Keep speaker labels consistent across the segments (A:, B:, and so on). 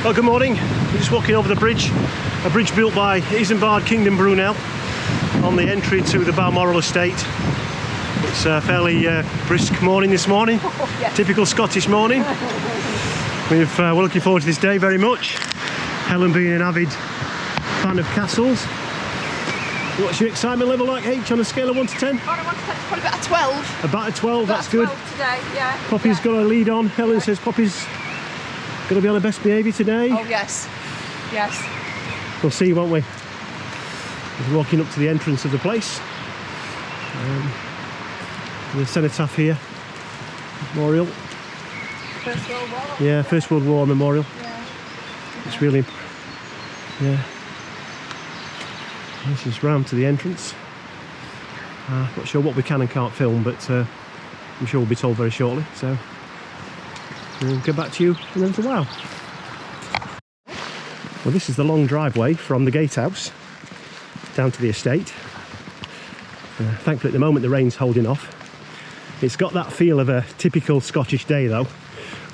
A: Oh, good morning. We're just walking over the bridge, a bridge built by Isambard Kingdom Brunel on the entry to the Balmoral estate. It's a fairly brisk morning this morning, yes. Typical Scottish morning. We're looking forward to this day very much. Helen being an avid fan of castles. What's your excitement level like, H, on a scale of 1 to 10?
B: On a 1 to 10, it's probably about a 12. About
A: a 12, that's good.
B: 12 today, yeah.
A: Poppy's got a lead on. Helen says Poppy's going to be on her best behaviour today.
B: Oh, yes. Yes.
A: We'll see, won't we? We're walking up to the entrance of the place. The cenotaph here. Memorial.
B: First World War.
A: Yeah, First World War memorial.
B: Yeah.
A: It's really... Yeah. This is round to the entrance. Not sure what we can and can't film, but I'm sure we'll be told very shortly. So we'll get back to you in a little while. Well, this is the long driveway from the gatehouse down to the estate. Thankfully, at the moment, the rain's holding off. It's got that feel of a typical Scottish day, though,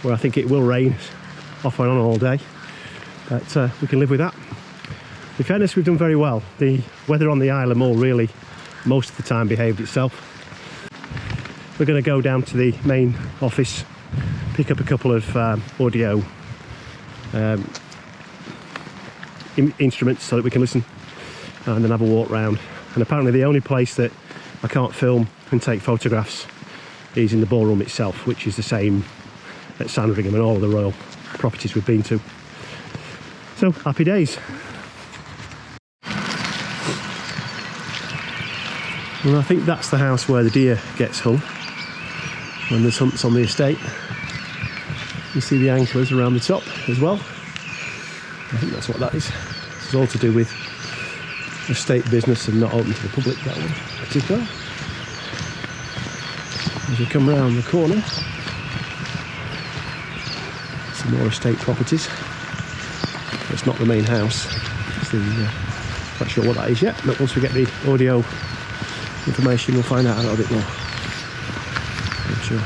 A: where I think it will rain off and on all day. But we can live with that. In fairness, we've done very well. The weather on the Isle of Mull really, most of the time, behaved itself. We're going to go down to the main office, pick up a couple of audio instruments so that we can listen, and then have a walk round. And apparently the only place that I can't film and take photographs is in the ballroom itself, which is the same at Sandringham and all of the royal properties we've been to. So, happy days. And I think that's the house where the deer gets hung when there's hunts on the estate. You see the antlers around the top as well. I think that's what that is. It's all to do with estate business and not open to the public, that one in particular. As you come round the corner, some more estate properties. It's not the main house. It's the, not sure what that is yet, but once we get the audio information, we'll find out a little bit more, I'm sure.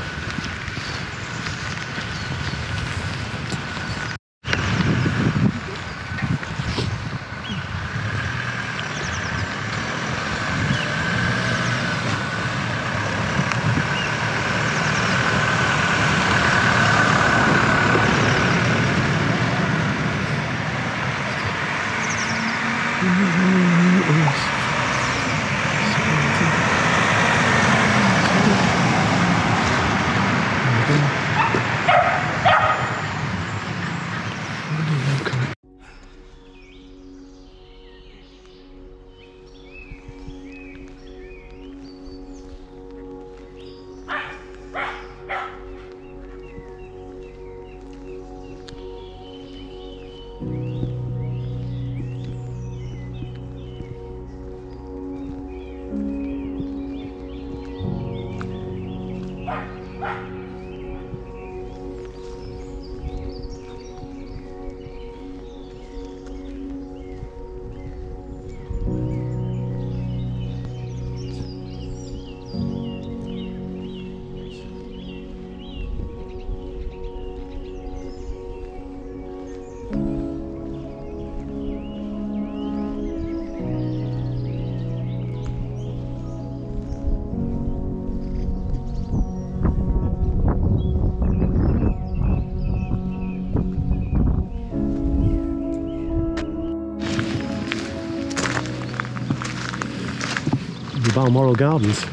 A: Balmoral Gardens.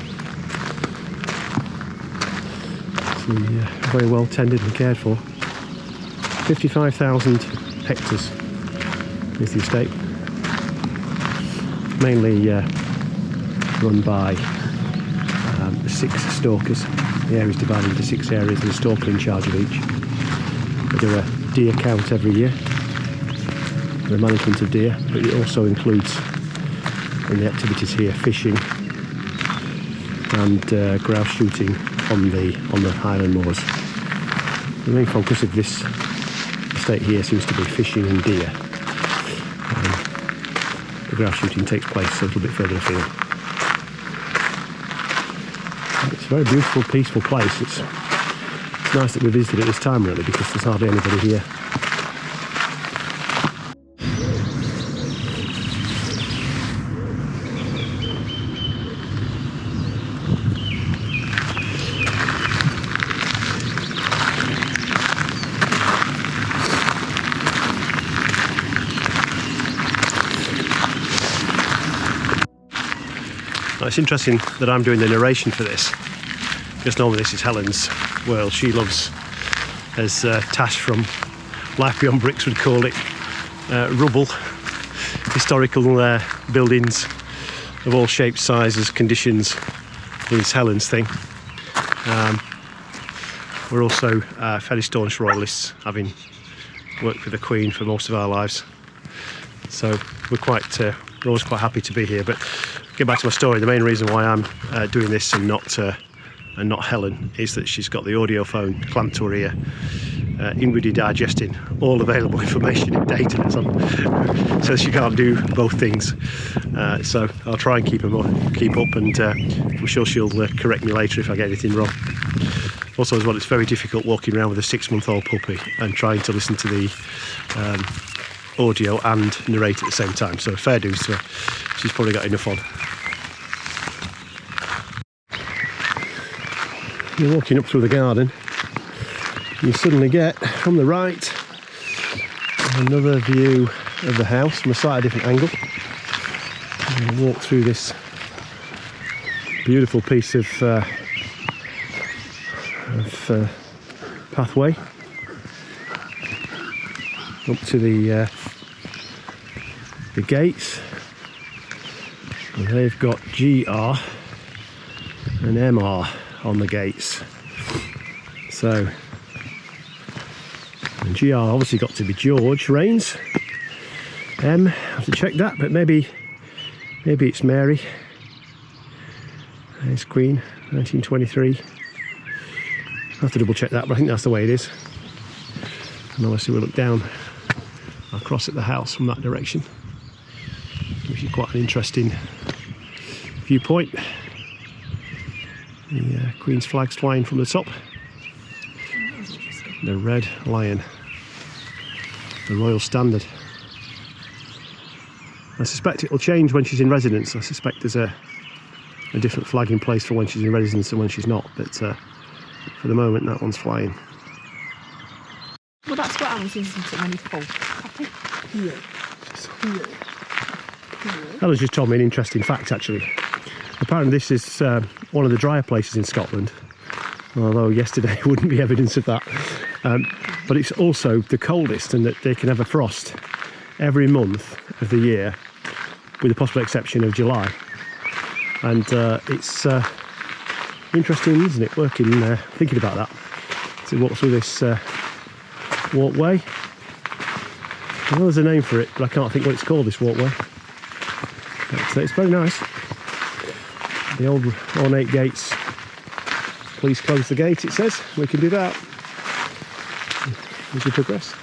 A: It's very well tended and cared for. 55,000 hectares is the estate. Mainly run by 6 stalkers. The area is divided into 6 areas and a stalker in charge of each. They do a deer count every year, the management of deer, but it also includes in the activities here fishing and grouse shooting on the Highland moors. The main focus of this estate here seems to be fishing and deer. The grouse shooting takes place a little bit further afield. It's a very beautiful, peaceful place. It's nice that we visited at this time, really, because there's hardly anybody here. It's interesting that I'm doing the narration for this, because normally this is Helen's world. She loves, as Tash from Life Beyond Bricks would call it, rubble, historical buildings of all shapes, sizes, conditions. Is Helen's thing. We're also fairly staunch royalists, having worked with the Queen for most of our lives. So we're always quite happy to be here. But get back to my story. The main reason why I'm doing this and not Helen is that she's got the audiophone clamped to her ear, inwardly digesting all available information and data that's on, so she can't do both things. So I'll try and keep up, and I'm sure she'll correct me later if I get anything wrong. Also, as well, it's very difficult walking around with a 6-month-old puppy and trying to listen to the audio and narrate at the same time. So fair dues to her. She's probably got enough on. You're walking up through the garden, you suddenly get from the right another view of the house from a slightly different angle. And you walk through this beautiful piece of pathway up to the gates, and they've got GR and MR on the gates. So, and GR obviously got to be George Rains. I have to check that, but maybe it's Mary. There's Queen, 1923. I have to double check that, but I think that's the way it is. And obviously we'll look down across at the house from that direction, which is quite an interesting viewpoint. The Queen's flag's flying from the top. The Red Lion, the Royal Standard. I suspect it will change when she's in residence. I suspect there's a different flag in place for when she's in residence and when she's not, but for the moment that one's flying.
B: Well, that's what happens, isn't it, when you pull?
A: Helen's just told me an interesting fact, actually. Apparently this is one of the drier places in Scotland, although yesterday wouldn't be evidence of that. But it's also the coldest, and that they can have a frost every month of the year, with the possible exception of July. And it's interesting, isn't it, thinking about that. So walk through this walkway. I know there's a name for it, but I can't think what it's called, this walkway. But, it's very nice. The old ornate gates. Please close the gate, it says. We can do that as we progress.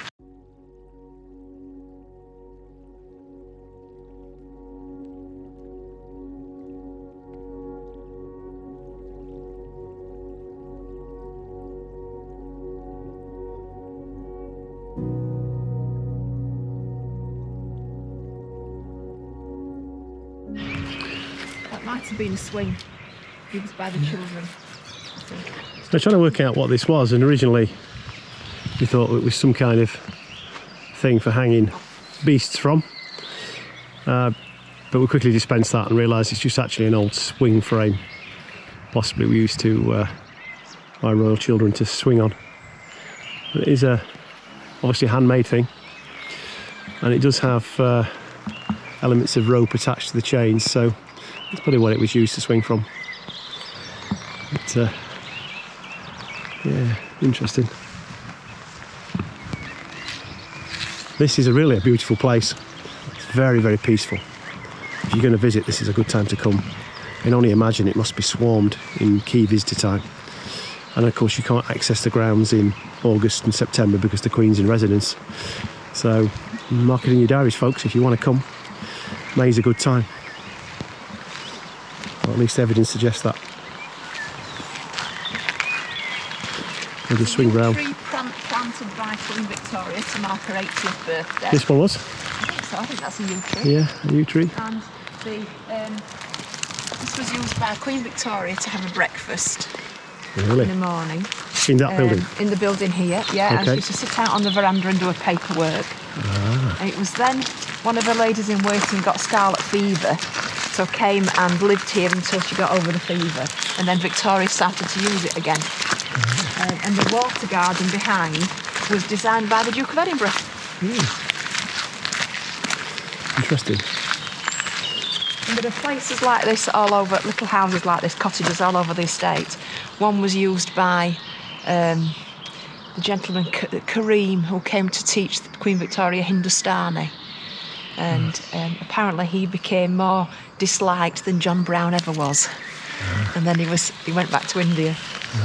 B: That might have been a swing used by the children, I think.
A: So trying to work out what this was, and originally we thought it was some kind of thing for hanging beasts from, but we quickly dispensed that and realised it's just actually an old swing frame, possibly we used to my royal children to swing on. But it is obviously a handmade thing, and it does have elements of rope attached to the chains, so that's probably what it was used to swing from. But, yeah, interesting. This is really a beautiful place. It's very, very peaceful. If you're going to visit, this is a good time to come. I can only imagine it must be swarmed in key visitor time. And of course you can't access the grounds in August and September because the Queen's in residence. So mark it in your diaries, folks, if you want to come. May's a good time. Or at least evidence suggests that. We'll just swing round.
B: Tree planted by Queen Victoria to mark her 80th birthday.
A: This one was?
B: I think so. I think that's a yew tree.
A: Yeah, a yew tree.
B: And this was used by Queen Victoria to have a breakfast
A: Really?
B: in the morning.
A: In that building?
B: In the building here, yeah.
A: Okay.
B: And she used to sit out on the veranda and do her paperwork.
A: Ah.
B: And it was then one of the ladies in waiting got scarlet fever, So came and lived here until she got over the fever, and then Victoria started to use it again. And the water garden behind was designed by the Duke of Edinburgh.
A: Interesting.
B: And there are places like this all over, little houses like this, cottages all over the estate. One was used by the gentleman Kareem, who came to teach Queen Victoria Hindustani. And apparently he became more disliked than John Brown ever was. And then he went back to India.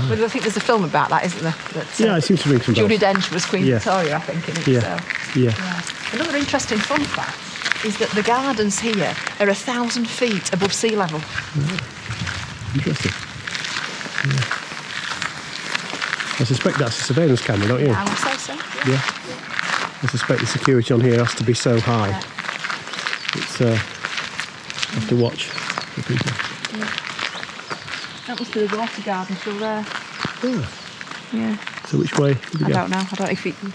B: But I think there's a film about that, isn't there? That,
A: it seems to ring some bells.
B: Judi Dench was Queen Victoria, I think, in it.
A: Yeah.
B: Another interesting fun fact is that the gardens here are 1,000 feet above sea level.
A: Interesting. I suspect that's a surveillance camera, don't you?
B: I would say so.
A: Yeah. I suspect the security on here has to be so high. It's have to watch for people.
B: That must be the water garden through there. Yeah.
A: So which way did we go?
B: I don't know. I don't know if you can.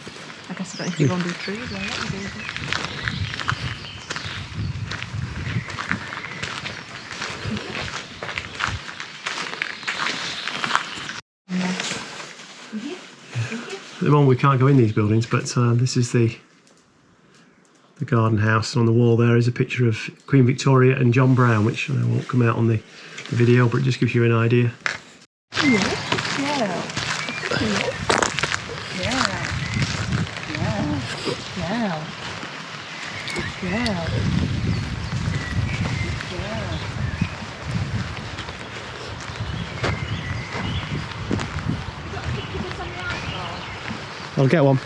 B: I guess I don't know if you go under the trees or what you do.
A: At the moment we can't go in these buildings, but this is the garden house, and on the wall there is a picture of Queen Victoria and John Brown, which won't come out on the video, but it just gives you an idea. I'll get one.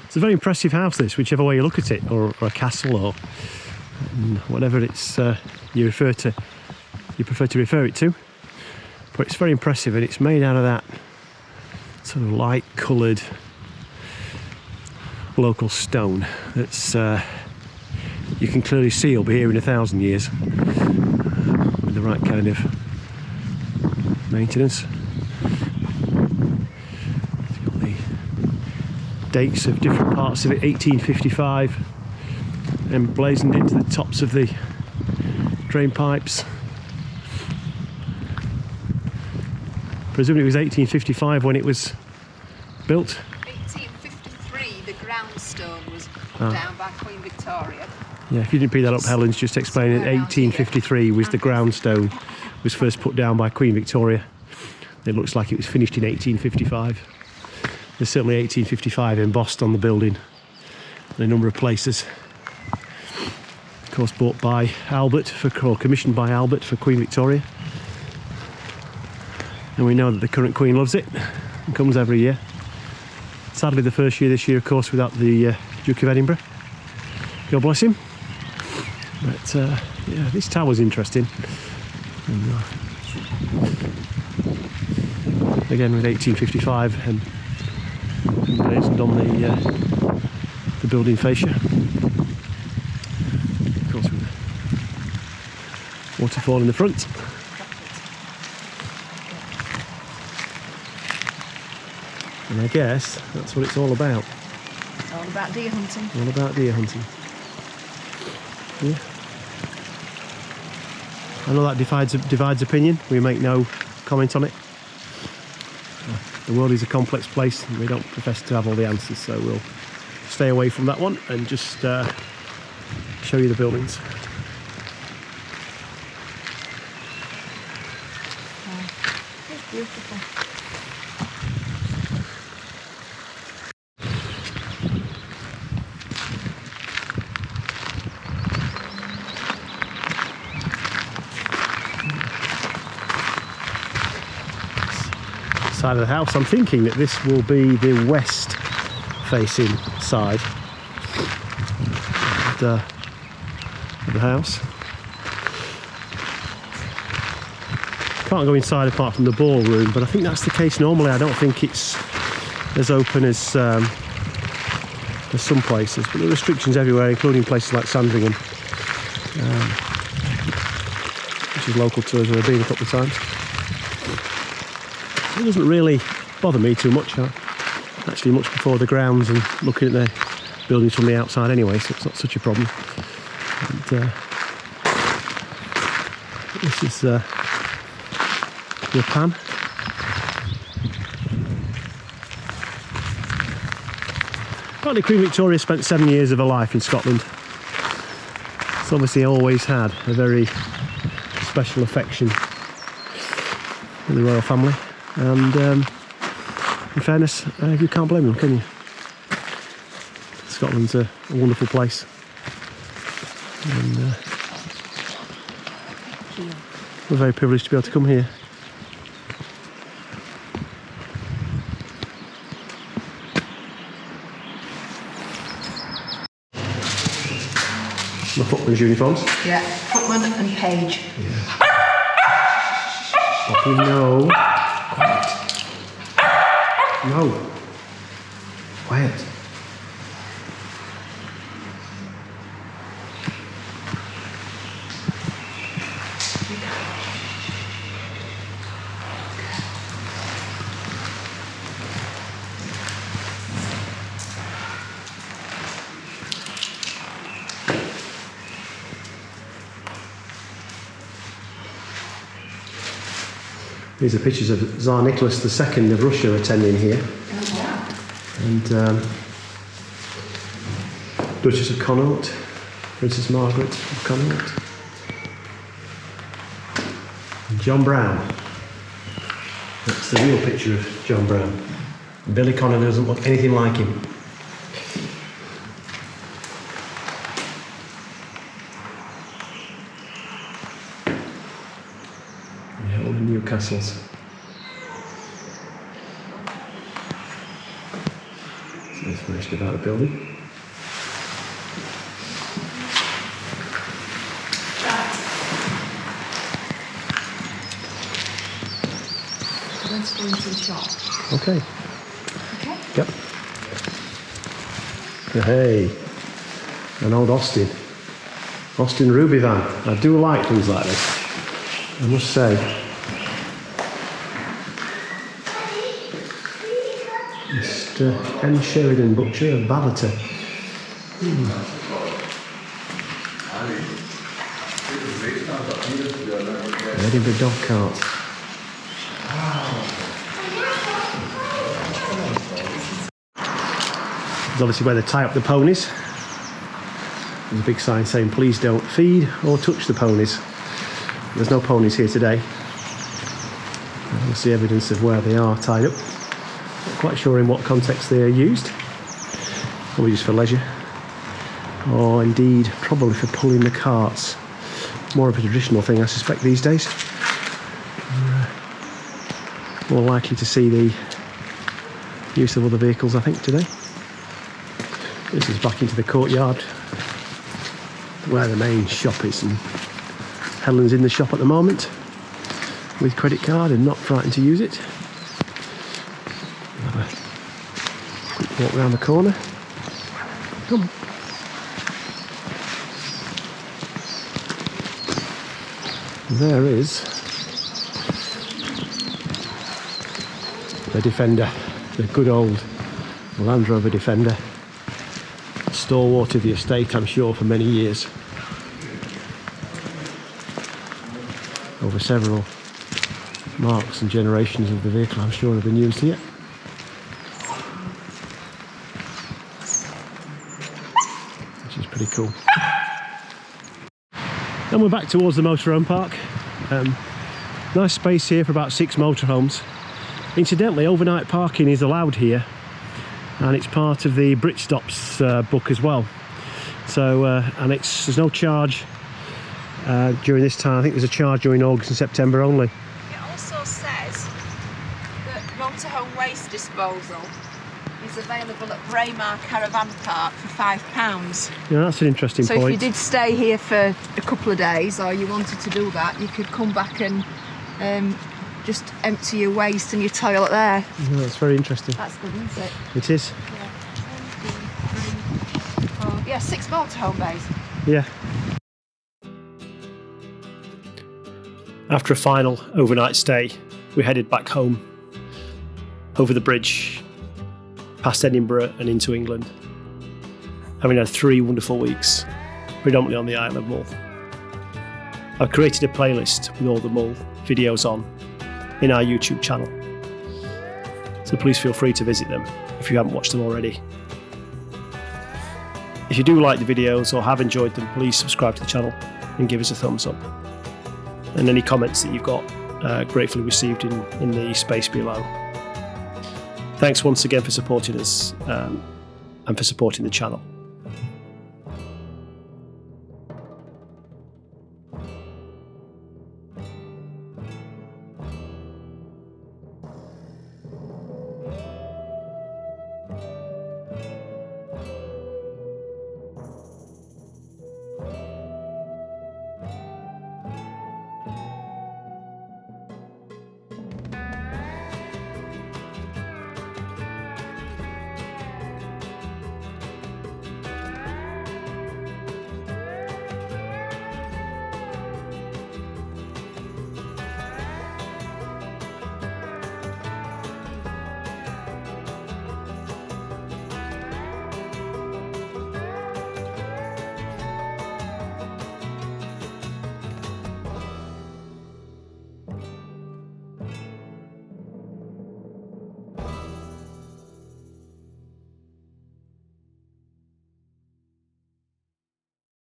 A: It's a very impressive house, this, whichever way you look at it, or a castle, or whatever it's you prefer to refer it to. But it's very impressive, and it's made out of that sort of light coloured local stone that's you can clearly see will be here in 1,000 years with the right kind of maintenance. Dates of different parts of it, 1855, emblazoned into the tops of the drain pipes. Presumably it was 1855 when it was built.
B: 1853, the ground stone was put down by Queen Victoria.
A: Yeah, if you didn't pick that up, Helen's just explaining it. 1853 was the ground stone, was first put down by Queen Victoria. It looks like it was finished in 1855. There's certainly 1855 embossed on the building in a number of places. Of course, bought by Albert, or commissioned by Albert for Queen Victoria. And we know that the current Queen loves it and comes every year. Sadly, the first year this year, of course, without the Duke of Edinburgh. God bless him. But yeah, this tower's interesting. And, again, with 1855 and emblazoned on the building fascia. Of course, with the waterfall in the front. And I guess that's what it's all about.
B: It's all about deer hunting.
A: All about deer hunting. Yeah. I know that divides opinion. We make no comment on it. The world is a complex place and we don't profess to have all the answers, so we'll stay away from that one and just show you the buildings.
B: It's beautiful.
A: Side of the house, I'm thinking that this will be the west facing side of the house. Can't go inside apart from the ballroom, but I think that's the case normally. I don't think it's as open as some places, but there are restrictions everywhere, including places like Sandringham, which is local to us. We've been a couple of times. It doesn't really bother me too much. Actually, much before the grounds and looking at buildings from the outside anyway, so it's not such a problem. And, this is your pan. Apparently Queen Victoria spent 7 years of her life in Scotland. It's obviously always had a very special affection for the royal family, and in fairness, you can't blame them, can you? Scotland's a wonderful place, and we're very privileged to be able to come here. My footman's uniforms?
B: Yeah, footman and page.
A: Yeah. Poppy, no. Quiet. No. Quiet. These are pictures of Tsar Nicholas II of Russia attending here.
B: Oh, wow.
A: And Duchess of Connaught, Princess Margaret of Connaught. And John Brown. That's the real picture of John Brown. Billy Connolly doesn't look anything like him. Castles. So information about the building.
B: Let's go into the shop.
A: Okay.
B: Okay.
A: Yep. Hey, an old Austin Ruby van. I do like things like this, I must say. Mr. M. Sheridan, butcher of Ballater. Edinburgh dog cart. It's obviously where they tie up the ponies. There's a big sign saying please don't feed or touch the ponies. There's no ponies here today. We'll see evidence of where they are tied up. Not quite sure in what context they are used. Probably just for leisure. Or indeed, probably for pulling the carts. More of a traditional thing, I suspect, these days. More likely to see the use of other vehicles, I think, today. This is back into the courtyard, where the main shop is, and Helen's in the shop at the moment with credit card and not frightened to use it. Have a quick walk round the corner. Come on. There is the Defender, the good old Land Rover Defender. Stalwart of the estate, I'm sure, for many years. Over several marks and generations of the vehicle, I'm sure, have been used here. Which is pretty cool. And we're back towards the Motorhome Park. Nice space here for about 6 motorhomes. Incidentally, overnight parking is allowed here, and it's part of the Britstops book as well. So, and there's no charge during this time. I think there's a charge during August and September only.
B: It also says that motorhome waste disposal is available at Braemar Caravan Park for £5.
A: Yeah, that's an interesting point.
B: So if you did stay here for a couple of days, or you wanted to do that, you could come back and just empty your waste and your toilet there.
A: Yeah, that's very interesting.
B: That's good, isn't it?
A: It is.
B: Yeah. 1, 2, 3, 4. Yeah, 6 motorhome bays.
A: Yeah. After a final overnight stay, we headed back home, over the bridge, past Edinburgh and into England. having had 3 wonderful weeks, predominantly on the Isle of Mull. I've created a playlist with all the Mull videos on in our YouTube channel, so please feel free to visit them if you haven't watched them already. If you do like the videos or have enjoyed them, please subscribe to the channel and give us a thumbs up. And any comments that you've got, gratefully received in the space below. Thanks once again for supporting us and for supporting the channel.